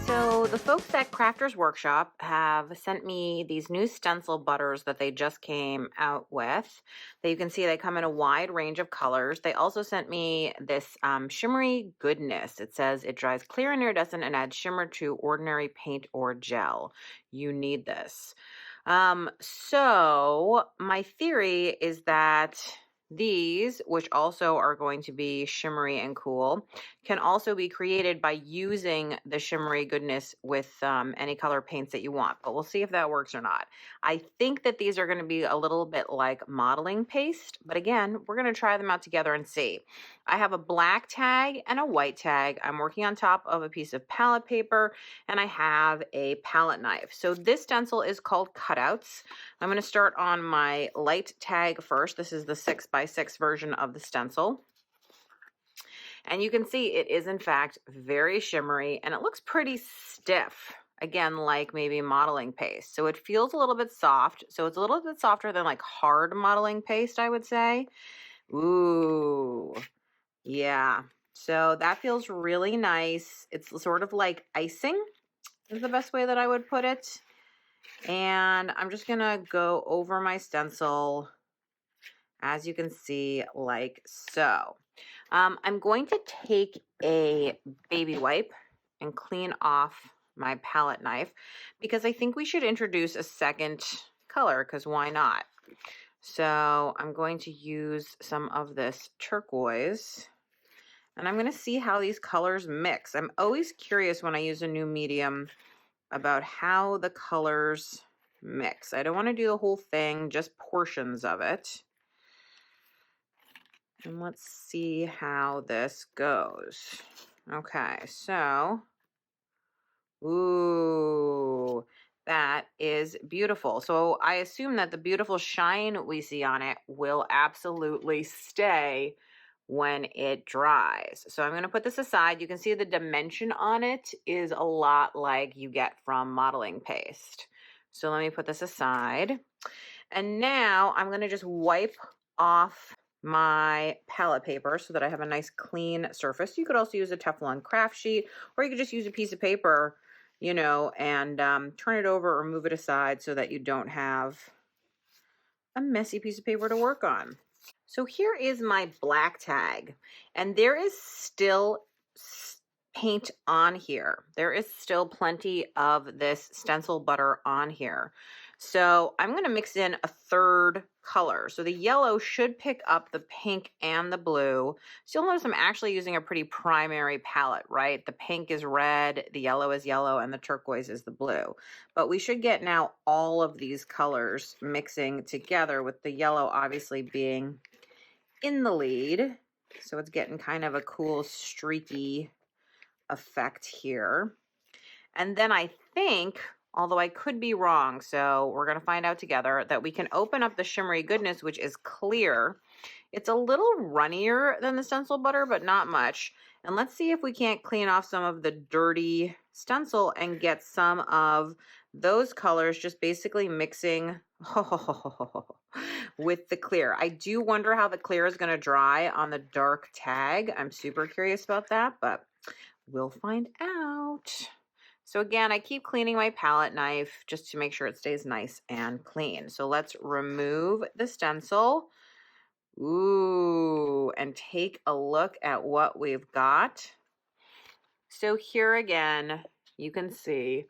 So the folks at Crafters Workshop have sent me these new stencil butters that they just came out with. That you can see they come in a wide range of colors. They also sent me this shimmery goodness. It says it dries clear and iridescent and adds shimmer to ordinary paint or gel. You need this. So my theory is that these, which also are going to be shimmery and cool, can also be created by using the shimmery goodness with any color paints that you want, but we'll see if that works or not. I think that these are going to be a little bit like modeling paste, but again, we're going to try them out together and see. I have a black tag and a white tag. I'm working on top of a piece of palette paper, and I have a palette knife. So this stencil is called Cutouts. I'm going to start on my light tag first. This is the 6x6 version of the stencil. And you can see it is in fact very shimmery and it looks pretty stiff. Again, like maybe modeling paste. So it feels a little bit soft. So it's a little bit softer than like hard modeling paste, I would say. Ooh, yeah. So that feels really nice. It's sort of like icing is the best way that I would put it. And I'm just gonna go over my stencil, as you can see, like so. I'm going to take a baby wipe and clean off my palette knife because I think we should introduce a second color, because why not? So I'm going to use some of this turquoise and I'm going to see how these colors mix. I'm always curious when I use a new medium about how the colors mix. I don't want to do the whole thing, just portions of it. And let's see how this goes. Okay, so, ooh, that is beautiful. So I assume that the beautiful shine we see on it will absolutely stay when it dries. So I'm going to put this aside. You can see the dimension on it is a lot like you get from modeling paste. So let me put this aside. And now I'm going to just wipe off my palette paper so that I have a nice clean surface. You could also use a Teflon craft sheet, or you could just use a piece of paper, you know, and turn it over or move it aside so that you don't have a messy piece of paper to work on. So here is my black tag, and there is still paint on here. There is still plenty of this stencil butter on here. So I'm going to mix in a third color. So the yellow should pick up the pink and the blue. So you'll notice I'm actually using a pretty primary palette, right? The pink is red, the yellow is yellow, and the turquoise is the blue. But we should get now all of these colors mixing together, with the yellow obviously being in the lead. So it's getting kind of a cool streaky effect here. And then I think, although I could be wrong, so we're going to find out together, that we can open up the shimmery goodness, which is clear. It's a little runnier than the stencil butter, but not much. And let's see if we can't clean off some of the dirty stencil and get some of those colors just basically mixing with the clear. I do wonder how the clear is going to dry on the dark tag. I'm super curious about that, but we'll find out. So again, I keep cleaning my palette knife just to make sure it stays nice and clean. So let's remove the stencil. Ooh, and take a look at what we've got. So here again, you can see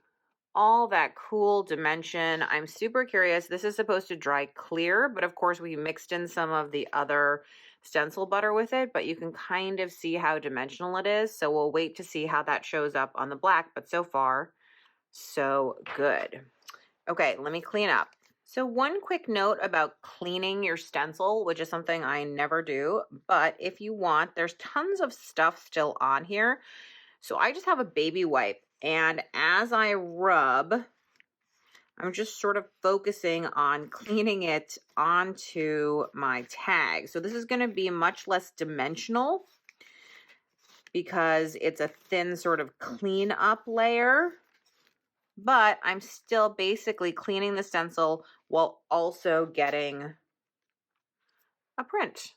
all that cool dimension. I'm super curious. This is supposed to dry clear, but of course we mixed in some of the other stencil butter with it, but you can kind of see how dimensional it is. So we'll wait to see how that shows up on the black, but so far, so good. Okay, let me clean up. So one quick note about cleaning your stencil, which is something I never do, but if you want, there's tons of stuff still on here. So I just have a baby wipe, and as I rub, I'm just sort of focusing on cleaning it onto my tag. So this is going to be much less dimensional because it's a thin sort of clean up layer, but I'm still basically cleaning the stencil while also getting a print.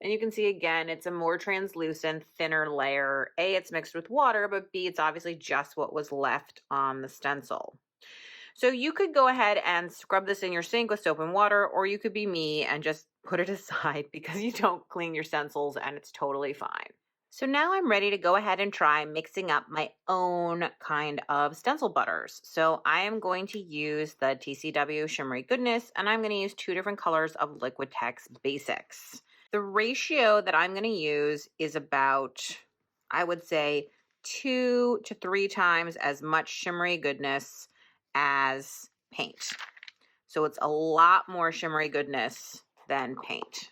And you can see again, it's a more translucent, thinner layer. A, it's mixed with water, but B, it's obviously just what was left on the stencil. So you could go ahead and scrub this in your sink with soap and water, or you could be me and just put it aside because you don't clean your stencils and it's totally fine. So now I'm ready to go ahead and try mixing up my own kind of stencil butters. So I am going to use the TCW Shimmery Goodness, and I'm going to use 2 different colors of Liquitex Basics. The ratio that I'm going to use is about, I would say, 2 to 3 times as much Shimmery Goodness as paint. So it's a lot more Shimmery Goodness than paint.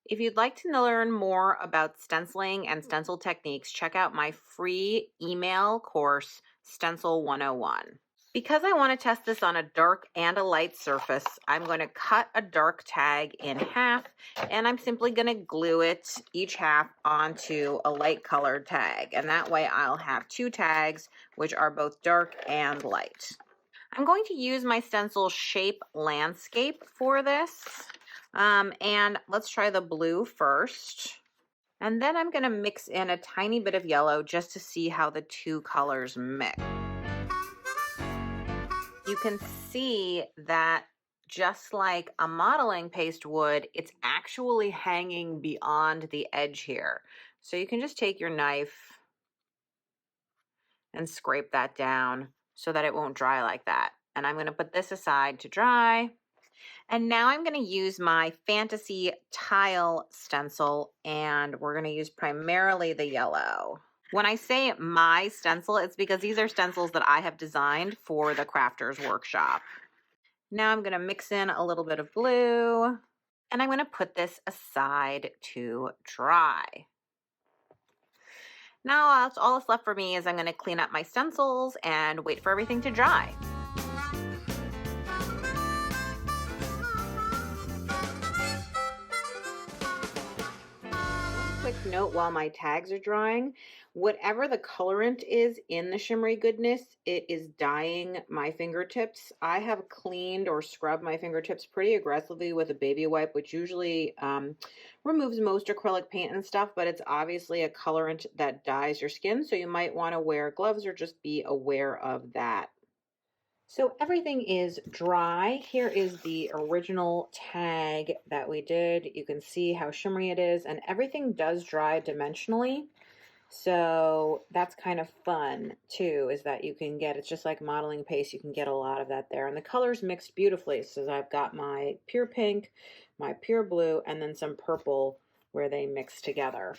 If you'd like to learn more about stenciling and stencil techniques, check out my free email course, Stencil 101. Because I want to test this on a dark and a light surface, I'm going to cut a dark tag in half, and I'm simply going to glue it each half onto a light colored tag. And that way I'll have 2 tags, which are both dark and light. I'm going to use my stencil Shape Landscape for this. And let's try the blue first. And then I'm going to mix in a tiny bit of yellow just to see how the 2 colors mix. You can see that just like a modeling paste would, it's actually hanging beyond the edge here. So you can just take your knife and scrape that down so that it won't dry like that. And I'm going to put this aside to dry. And now I'm going to use my Fantasy Tile stencil, and we're going to use primarily the yellow. When I say my stencil, it's because these are stencils that I have designed for the Crafters Workshop. Now I'm going to mix in a little bit of blue, and I'm going to put this aside to dry. Now all that's left for me is I'm going to clean up my stencils and wait for everything to dry. Quick note while my tags are drying, whatever the colorant is in the Shimmery Goodness, it is dyeing my fingertips. I have cleaned or scrubbed my fingertips pretty aggressively with a baby wipe, which usually removes most acrylic paint and stuff, but it's obviously a colorant that dyes your skin, so you might want to wear gloves or just be aware of that. So everything is dry. Here is the original tag that we did. You can see how shimmery it is, and everything does dry dimensionally. So that's kind of fun too, is that you can get, it's just like modeling paste, you can get a lot of that there. And the colors mixed beautifully. So I've got my pure pink, my pure blue, and then some purple where they mix together.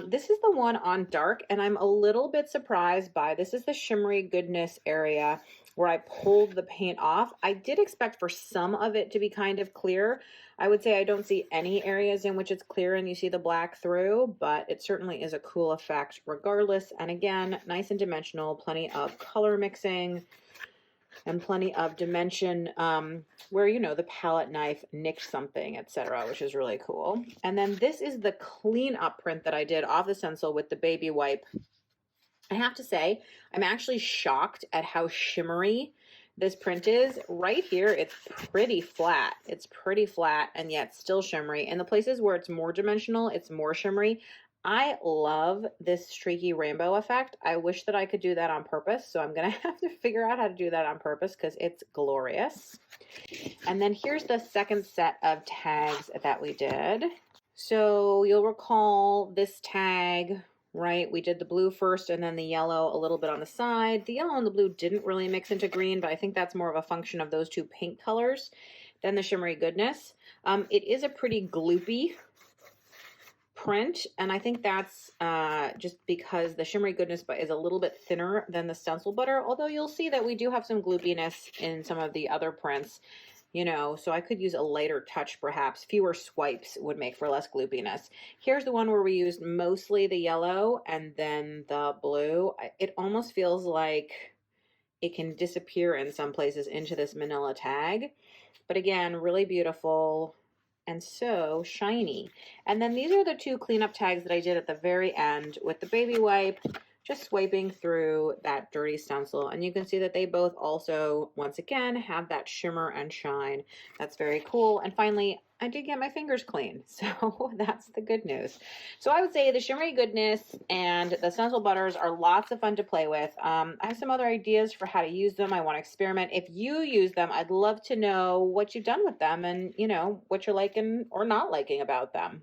This is the one on dark, and I'm a little bit surprised by, this is the Shimmery Goodness area where I pulled the paint off. I did expect for some of it to be kind of clear. I would say I don't see any areas in which it's clear and you see the black through, but it certainly is a cool effect regardless. And again, nice and dimensional, plenty of color mixing and plenty of dimension where, you know, the palette knife nicked something, etc., which is really cool. And then this is the cleanup print that I did off the stencil with the baby wipe. I have to say, I'm actually shocked at how shimmery this print is. Right here, it's pretty flat. It's pretty flat and yet still shimmery. And the places where it's more dimensional, it's more shimmery. I love this streaky rainbow effect. I wish that I could do that on purpose, so I'm gonna have to figure out how to do that on purpose because it's glorious. And then here's the second set of tags that we did. So you'll recall this tag, right? We did the blue first and then the yellow a little bit on the side. The yellow and the blue didn't really mix into green, but I think that's more of a function of those 2 pink colors than the Shimmery Goodness. It is a pretty gloopy print, and I think that's just because the Shimmery Goodness is a little bit thinner than the stencil butter, although you'll see that we do have some gloopiness in some of the other prints. You know, so I could use a lighter touch perhaps. Fewer swipes would make for less gloopiness. Here's the one where we used mostly the yellow and then the blue. It almost feels like it can disappear in some places into this manila tag. But again, really beautiful and so shiny. And then these are the 2 cleanup tags that I did at the very end with the baby wipe, just swiping through that dirty stencil. And you can see that they both also, once again, have that shimmer and shine. That's very cool. And finally, I did get my fingers clean, so that's the good news. So I would say the shimmery goodness and the stencil butters are lots of fun to play with. I have some other ideas for how to use them. I want to experiment. If you use them, I'd love to know what you've done with them and, what you're liking or not liking about them.